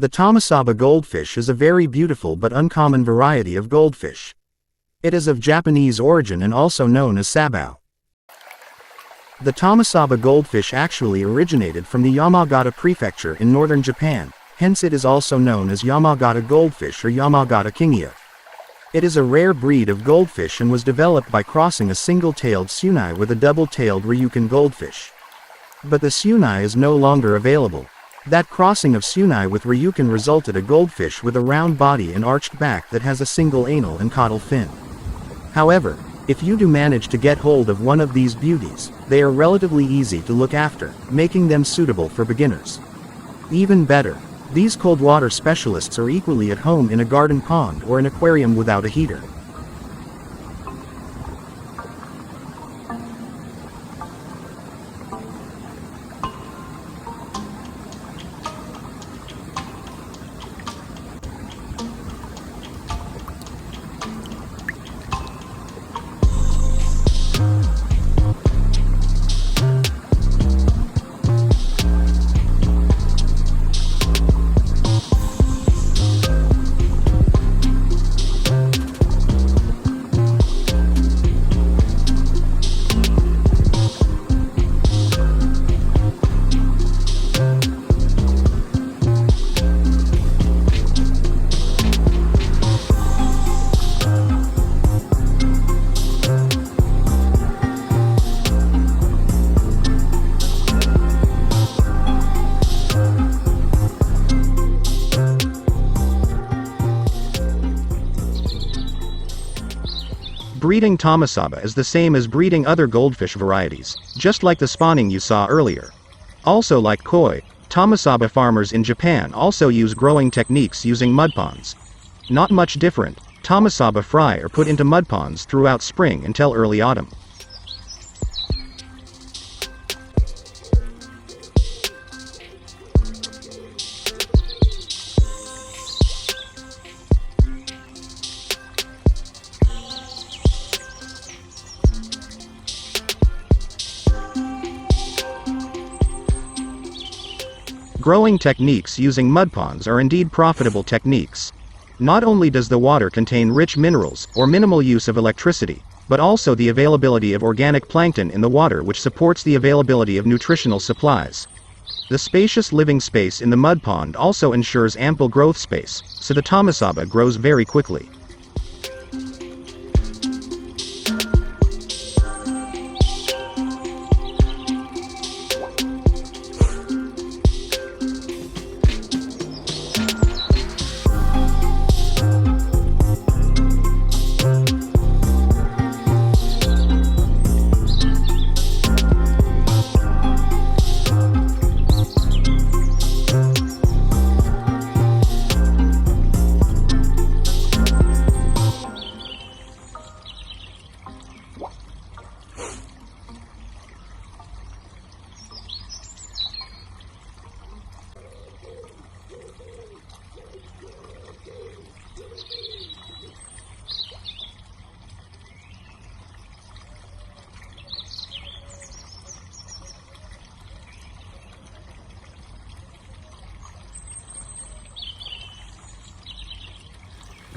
The Tamasaba goldfish is a very beautiful but uncommon variety of goldfish. It is of Japanese origin and also known as sabao. The Tamasaba goldfish actually originated from the Yamagata prefecture in northern Japan, hence it is also known as Yamagata goldfish or Yamagata kingia. It is a rare breed of goldfish and was developed by crossing a single-tailed sunai with a double-tailed ryukin goldfish. But the sunai is no longer available. That crossing of sunai with ryukin resulted a goldfish with a round body and arched back that has a single anal and caudal fin. However, if you do manage to get hold of one of these beauties, they are relatively easy to look after, making them suitable for beginners. Even better, these cold water specialists are equally at home in a garden pond or an aquarium without a heater. Breeding Tamasaba is the same as breeding other goldfish varieties, just like the spawning you saw earlier. Also like koi, Tamasaba farmers in Japan also use growing techniques using mud ponds. Not much different, Tamasaba fry are put into mud ponds throughout spring until early autumn. Growing techniques using mud ponds are indeed profitable techniques. Not only does the water contain rich minerals or minimal use of electricity, but also the availability of organic plankton in the water which supports the availability of nutritional supplies. The spacious living space in the mud pond also ensures ample growth space, so the Tamasaba grows very quickly.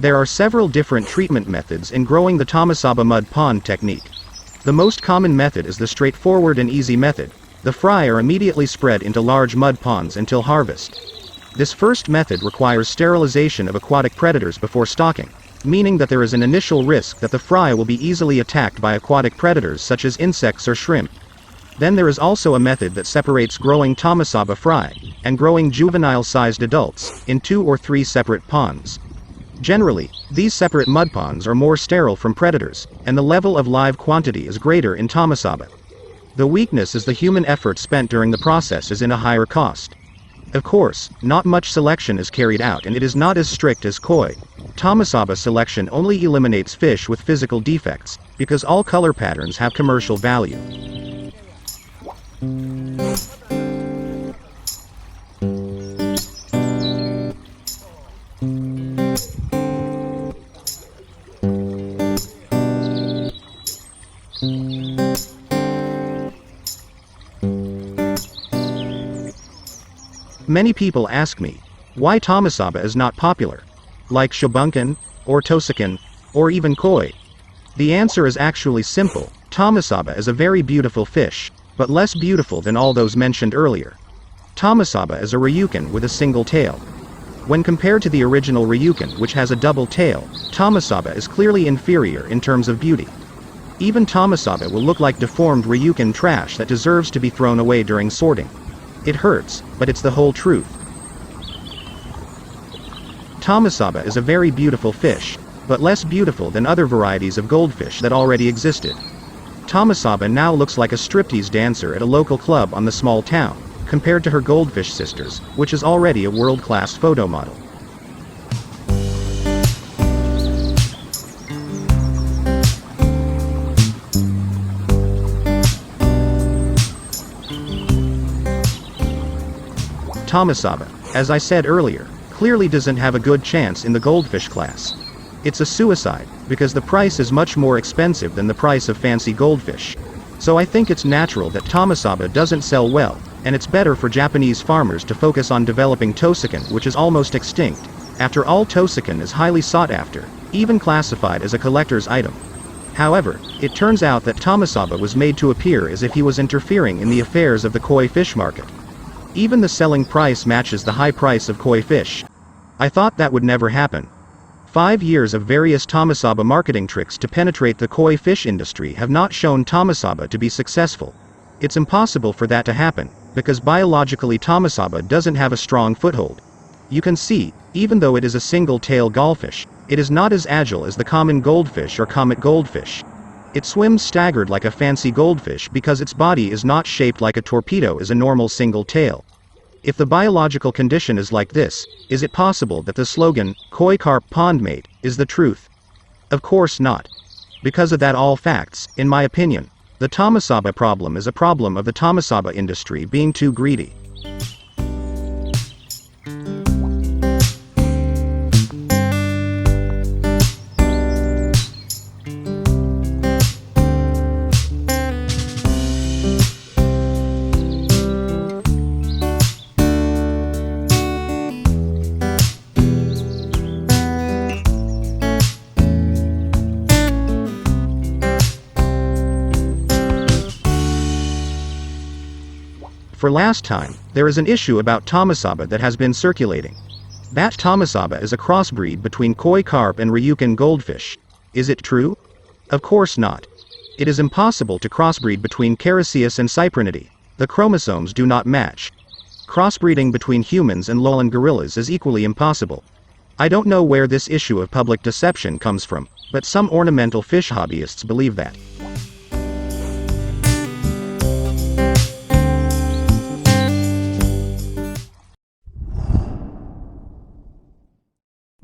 There are several different treatment methods in growing the Tamasaba mud pond technique. The most common method is the straightforward and easy method. The fry are immediately spread into large mud ponds until harvest. This first method requires sterilization of aquatic predators before stocking, meaning that there is an initial risk that the fry will be easily attacked by aquatic predators such as insects or shrimp. Then there is also a method that separates growing Tamasaba fry and growing juvenile-sized adults in 2 or 3 separate ponds. Generally, these separate mud ponds are more sterile from predators, and the level of live quantity is greater in Tamasaba. The weakness is the human effort spent during the process is in a higher cost. Of course, not much selection is carried out and it is not as strict as koi. Tamasaba selection only eliminates fish with physical defects, because all color patterns have commercial value. Many people ask me, Why Tamasaba is not popular? Like shobunkin, or tosakin, or even koi? The answer is actually simple. Tamasaba is a very beautiful fish, but less beautiful than all those mentioned earlier. Tamasaba is a ryukin with a single tail. When compared to the original ryukin, which has a double tail, Tamasaba is clearly inferior in terms of beauty. Even Tamasaba will look like deformed ryukin trash that deserves to be thrown away during sorting. It hurts, but it's the whole truth. Tamasaba is a very beautiful fish, but less beautiful than other varieties of goldfish that already existed. Tamasaba now looks like a striptease dancer at a local club on the small town, compared to her goldfish sisters, which is already a world-class photo model. Tamasaba, as I said earlier, clearly doesn't have a good chance in the goldfish class. It's a suicide, because the price is much more expensive than the price of fancy goldfish. So I think it's natural that Tamasaba doesn't sell well, and it's better for Japanese farmers to focus on developing tosakin, which is almost extinct. After all, tosakin is highly sought after, even classified as a collector's item. However, it turns out that Tamasaba was made to appear as if he was interfering in the affairs of the koi fish market. Even the selling price matches the high price of koi fish. I thought that would never happen. 5 years of various Tamasaba marketing tricks to penetrate the koi fish industry have not shown Tamasaba to be successful. It's impossible for that to happen, because biologically Tamasaba doesn't have a strong foothold. You can see, even though it is a single-tail gallfish, it is not as agile as the common goldfish or comet goldfish. It swims staggered like a fancy goldfish because its body is not shaped like a torpedo as a normal single tail. If the biological condition is like this, is it possible that the slogan, "Koi carp pond mate," is the truth? Of course not. Because of that, all facts, in my opinion, the Tamasaba problem is a problem of the Tamasaba industry being too greedy. For last time, there is an issue about Tamasaba that has been circulating. That Tamasaba is a crossbreed between koi carp and ryukin goldfish. Is it true? Of course not. It is impossible to crossbreed between Caraceus and Cyprinidae. The chromosomes do not match. Crossbreeding between humans and lowland gorillas is equally impossible. I don't know where this issue of public deception comes from, but some ornamental fish hobbyists believe that.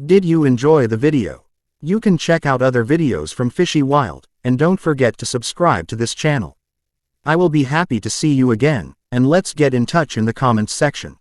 Did you enjoy the video? You can check out other videos from Fishy Wild, and don't forget to subscribe to this channel. I will be happy to see you again, and let's get in touch in the comments section.